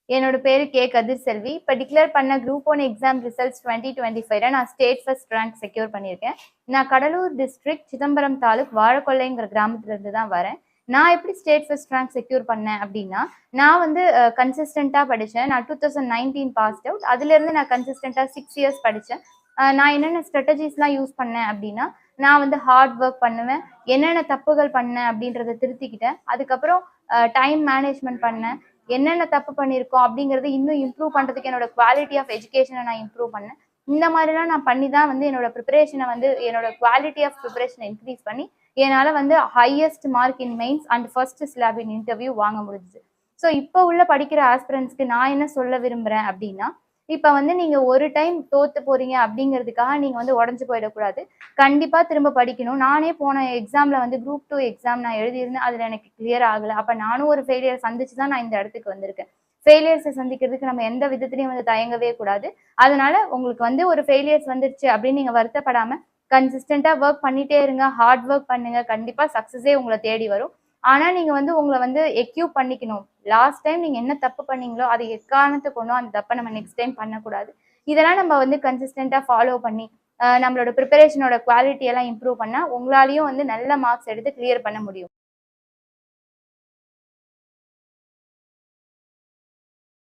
என்னோட பேரு கே. கதிர்செல்வி. இப்ப டிக்ளேர் பண்ண குரூப் 1 எக்ஸாம் ரிசல்ட்ஸ் 2025ல நான் ஸ்டேட் ஃபர்ஸ்ட் ரேங்க் செக்யூர் பண்ணியிருக்கேன். நான் கடலூர் டிஸ்ட்ரிக்ட் சிதம்பரம் தாலுக் வாழக்கொல்லைங்கிற கிராமத்துல இருந்து தான் வரேன். நான் எப்படி ஸ்டேட் ஃபர்ஸ்ட் ரேங்க் செக்யூர் பண்ணேன் அப்படின்னா, நான் வந்து கன்சிஸ்டன்ட்டா படிச்சேன். நான் 2019 பாஸ்ட் அவுட். அதுலேருந்து நான் கன்சிஸ்டன்ட்டா 6 இயர்ஸ் படிச்சேன். நான் என்னென்ன ஸ்ட்ராட்டஜிஸ்லாம் யூஸ் பண்ணேன் அப்படின்னா, நான் வந்து ஹார்ட் ஒர்க் பண்ணுவேன். என்னென்ன தப்புகள் பண்ணேன் அப்படின்றத திருத்திக்கிட்டேன். அதுக்கப்புறம் டைம் மேனேஜ்மெண்ட் பண்ணேன். என்னென்ன தப்பு பண்ணியிருக்கோம் அப்படிங்கிறது இன்னும் இம்ப்ரூவ் பண்ணுறதுக்கு என்னோட குவாலிட்டி ஆஃப் எஜுகேஷனை நான் இம்ப்ரூவ் பண்ணேன். இந்த மாதிரிலாம் நான் பண்ணி தான் வந்து என்னோட ப்ரிப்பரேஷனை வந்து என்னோட குவாலிட்டி ஆஃப் ப்ரிப்பரேஷனை இன்க்ரீஸ் பண்ணி என்னால் வந்து highest mark in mains and first slab in interview வாங்க முடிஞ்சுது. ஸோ இப்போ உள்ள படிக்கிற ஆஸ்பிரன்ஸ்க்கு நான் என்ன சொல்ல விரும்புகிறேன் அப்படின்னா, இப்போ வந்து நீங்கள் ஒரு டைம் தோத்து போறீங்க அப்படிங்கிறதுக்காக நீங்கள் வந்து உடஞ்சு போயிடக்கூடாது. கண்டிப்பா திரும்ப படிக்கணும். நானே போன எக்ஸாம்ல வந்து குரூப் 2 எக்ஸாம் நான் எழுதியிருந்தேன். அதுல எனக்கு கிளியர் ஆகல. அப்ப நானும் ஒரு ஃபெயிலியர் சந்திச்சு தான் நான் இந்த இடத்துக்கு வந்திருக்கேன். ஃபெயிலியர்ஸை சந்திக்கிறதுக்கு நம்ம எந்த விதத்திலையும் வந்து தயங்கவே கூடாது. அதனால உங்களுக்கு வந்து ஒரு ஃபெயிலியர்ஸ் வந்துருச்சு அப்படின்னு நீங்க வருத்தப்படாம கன்சிஸ்டண்டா ஒர்க் பண்ணிட்டே இருங்க. ஹார்ட் ஒர்க் பண்ணுங்க. கண்டிப்பா சக்சஸே உங்களை தேடி வரும். ஆனா நீங்க வந்து உங்களை வந்து எக்யூப் பண்ணிக்கணும். லாஸ்ட் டைம் நீங்க என்ன தப்பு பண்ணீங்களோ அதை எக்காரணத்தை கொண்டும் அந்த தப்பை நம்ம நெக்ஸ்ட் டைம் பண்ணக்கூடாது. இதெல்லாம் நம்ம வந்து கன்சிஸ்டண்டா ஃபாலோ பண்ணி நம்மளோட ப்ரிப்பரேஷனோட குவாலிட்டி எல்லாம் இம்ப்ரூவ் பண்ணா உங்களாலையும் வந்து நல்ல மார்க்ஸ் எடுத்து கிளியர் பண்ண முடியும்.